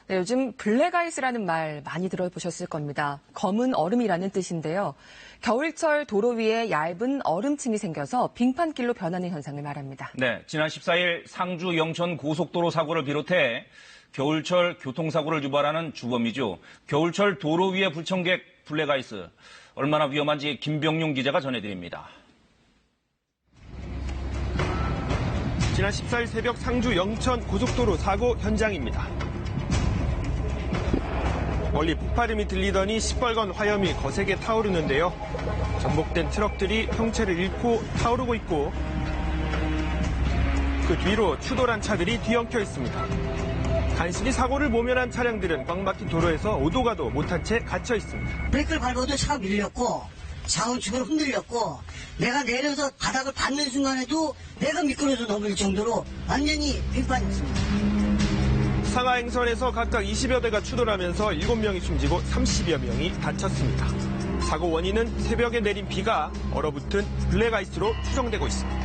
네, 요즘 블랙아이스라는 말 많이 들어보셨을 겁니다. 검은 얼음이라는 뜻인데요. 겨울철 도로 위에 얇은 얼음층이 생겨서 빙판길로 변하는 현상을 말합니다. 네, 지난 14일 상주 영천 고속도로 사고를 비롯해 겨울철 교통사고를 유발하는 주범이죠. 겨울철 도로 위에 불청객 블랙아이스. 얼마나 위험한지 김병용 기자가 전해드립니다. 지난 14일 새벽 상주 영천 고속도로 사고 현장입니다. 멀리 폭발음이 들리더니 시뻘건 화염이 거세게 타오르는데요. 전복된 트럭들이 형체를 잃고 타오르고 있고 그 뒤로 추돌한 차들이 뒤엉켜 있습니다. 간신히 사고를 모면한 차량들은 꽉 막힌 도로에서 오도 가도 못한 채 갇혀 있습니다. 브레이크를 밟아도 차가 밀렸고 좌우측으로 흔들렸고 내가 내려서 바닥을 밟는 순간에도 내가 미끄러져 넘을 정도로 완전히 빙판이었습니다. 상하행선에서 각각 20여 대가 추돌하면서 7명이 숨지고 30여 명이 다쳤습니다. 사고 원인은 새벽에 내린 비가 얼어붙은 블랙아이스로 추정되고 있습니다.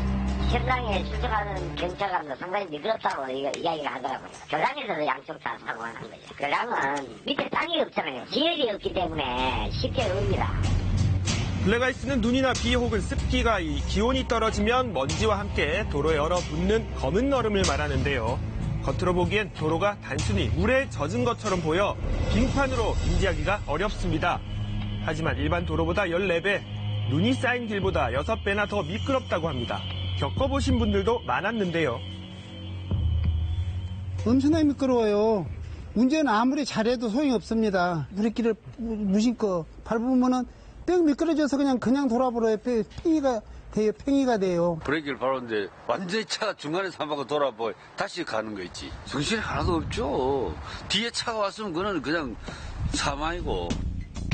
현장에 출동하는 경찰관도 상당히 미끄럽다고 이야기를 하더라고요. 교량에서도 양쪽 다 사고가 난 거죠. 교량은 밑에 땅이 없잖아요. 지열이 없기 때문에 쉽게 옵니다. 블랙아이스는 눈이나 비 혹은 습기가 기온이 떨어지면 먼지와 함께 도로에 얼어붙는 검은 얼음을 말하는데요. 겉으로 보기엔 도로가 단순히 물에 젖은 것처럼 보여 빙판으로 인지하기가 어렵습니다. 하지만 일반 도로보다 14배, 눈이 쌓인 길보다 6배나 더 미끄럽다고 합니다. 겪어보신 분들도 많았는데요. 엄청나게 미끄러워요. 운전 아무리 잘해도 소용이 없습니다. 브레이크를 무심코 밟으면은 뺑 미끄러져서 그냥 돌아버려요. 팽이가 돼요. 브레이크를 밟았는데 완전히 차가 중간에 삼박을 돌아보고 다시 가는 거 있지. 정신이 하나도 없죠. 뒤에 차가 왔으면 그거는 그냥 사망이고.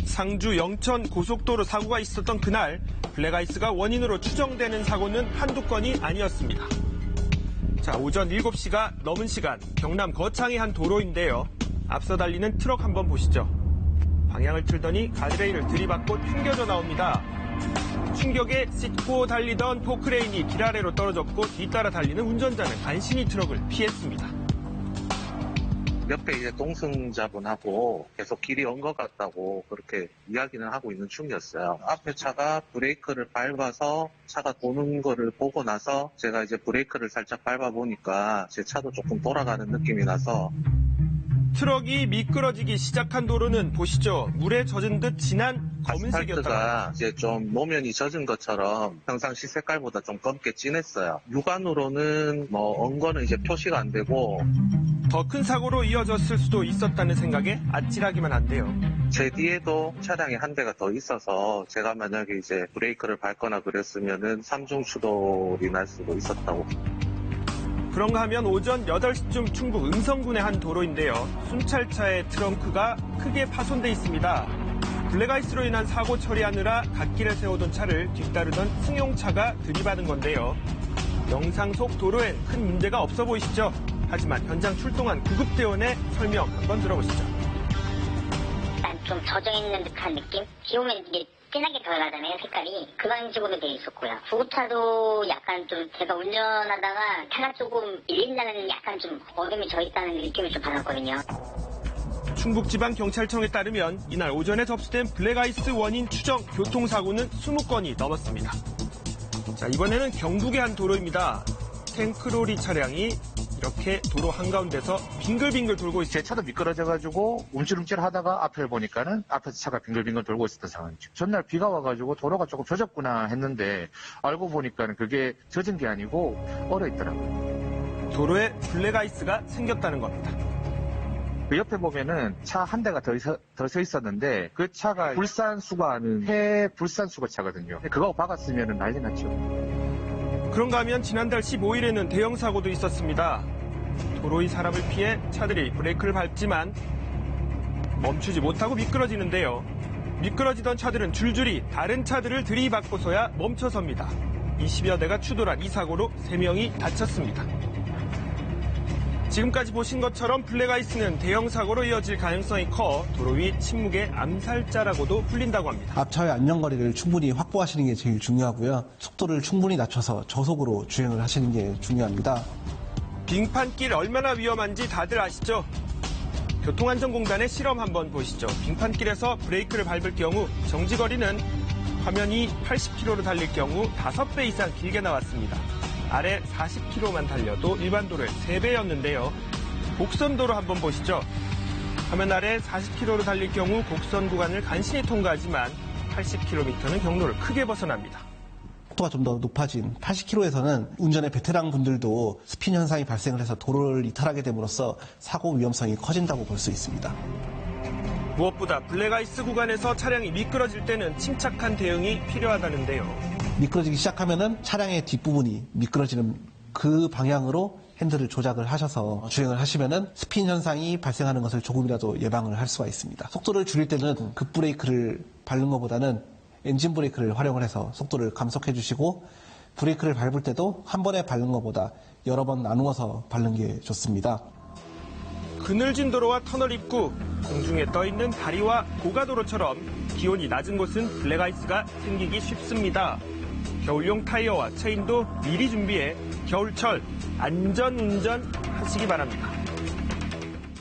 상주 영천 고속도로 사고가 있었던 그날 블랙아이스가 원인으로 추정되는 사고는 한두 건이 아니었습니다. 자, 오전 7시가 넘은 시간 경남 거창의 한 도로인데요. 앞서 달리는 트럭 한번 보시죠. 방향을 틀더니 가드레일을 들이받고 튕겨져 나옵니다. 충격에 싣고 달리던 포크레인이 길 아래로 떨어졌고 뒤따라 달리는 운전자는 간신히 트럭을 피했습니다. 옆에 이제 동승자분하고 계속 길이 언 것 같다고 그렇게 이야기는 하고 있는 중이었어요. 앞에 차가 브레이크를 밟아서 차가 도는 거를 보고 나서 제가 이제 브레이크를 살짝 밟아보니까 제 차도 조금 돌아가는 느낌이 나서 트럭이 미끄러지기 시작한 도로는 보시죠. 물에 젖은 듯 진한 검은색이었다가 아스팔트가 이제 좀 노면이 젖은 것처럼 평상시 색깔보다 좀 검게 진했어요. 육안으로는 언 거는 이제 표시가 안 되고 더 큰 사고로 이어졌을 수도 있었다는 생각에 아찔하기만 한데요. 제 뒤에도 차량이 한 대가 더 있어서 제가 만약에 이제 브레이크를 밟거나 그랬으면은 삼중 추돌이 날 수도 있었다고. 그런가 하면 오전 8시쯤 충북 음성군의 한 도로인데요. 순찰차의 트렁크가 크게 파손돼 있습니다. 블랙아이스로 인한 사고 처리하느라 갓길에 세우던 차를 뒤따르던 승용차가 들이받은 건데요. 영상 속 도로엔 큰 문제가 없어 보이시죠? 하지만 현장 출동한 구급대원의 설명 한번 들어보시죠. 일단 좀 젖어있는 듯한 느낌? 비 오면 이게 진하게 들어가잖아요, 색깔이. 그런 식으로 돼 있었고요. 구급차도 약간 좀 제가 운전하다가 차가 조금 밀린다는 약간 좀 얼음이 져있다는 느낌을 좀 받았거든요. 충북지방경찰청에 따르면 이날 오전에 접수된 블랙아이스 원인 추정 교통사고는 20건이 넘었습니다. 자, 이번에는 경북의 한 도로입니다. 탱크로리 차량이 이렇게 도로 한가운데서 빙글빙글 돌고 있어요. 제 차도 미끄러져가지고 움찔움찔 하다가 앞을 보니까는 앞에서 차가 빙글빙글 돌고 있었던 상황이죠. 전날 비가 와가지고 도로가 조금 젖었구나 했는데 알고 보니까는 그게 젖은 게 아니고 얼어 있더라고요. 도로에 블랙아이스가 생겼다는 겁니다. 그 옆에 보면은 차 한 대가 더 서 있었는데 그 차가 불산수거하는 폐 불산수거 차거든요. 그거 박았으면은 난리 났죠. 그런가 하면 지난달 15일에는 대형 사고도 있었습니다. 도로 위 사람을 피해 차들이 브레이크를 밟지만 멈추지 못하고 미끄러지는데요. 미끄러지던 차들은 줄줄이 다른 차들을 들이받고서야 멈춰섭니다. 20여 대가 추돌한 이 사고로 3명이 다쳤습니다. 지금까지 보신 것처럼 블랙아이스는 대형 사고로 이어질 가능성이 커 도로 위 침묵의 암살자라고도 불린다고 합니다. 앞차의 안전거리를 충분히 확보하시는 게 제일 중요하고요. 속도를 충분히 낮춰서 저속으로 주행을 하시는 게 중요합니다. 빙판길 얼마나 위험한지 다들 아시죠? 교통안전공단의 실험 한번 보시죠. 빙판길에서 브레이크를 밟을 경우 정지거리는 화면이 80km로 달릴 경우 5배 이상 길게 나왔습니다. 아래 40km만 달려도 일반 도로의 3배였는데요. 곡선도로 한번 보시죠. 화면 아래 40km로 달릴 경우 곡선 구간을 간신히 통과하지만 80km는 경로를 크게 벗어납니다. 속도가 좀 더 높아진 80km에서는 운전의 베테랑 분들도 스핀 현상이 발생을 해서 도로를 이탈하게 됨으로써 사고 위험성이 커진다고 볼 수 있습니다. 무엇보다 블랙아이스 구간에서 차량이 미끄러질 때는 침착한 대응이 필요하다는데요. 미끄러지기 시작하면은 차량의 뒷부분이 미끄러지는 그 방향으로 핸들을 조작을 하셔서 주행을 하시면은 스핀 현상이 발생하는 것을 조금이라도 예방을 할 수가 있습니다. 속도를 줄일 때는 급브레이크를 밟는 것보다는 엔진 브레이크를 활용을 해서 속도를 감속해 주시고 브레이크를 밟을 때도 한 번에 밟는 것보다 여러 번 나누어서 밟는 게 좋습니다. 그늘진 도로와 터널 입구, 공중에 떠있는 다리와 고가도로처럼 기온이 낮은 곳은 블랙아이스가 생기기 쉽습니다. 겨울용 타이어와 체인도 미리 준비해 겨울철 안전운전 하시기 바랍니다.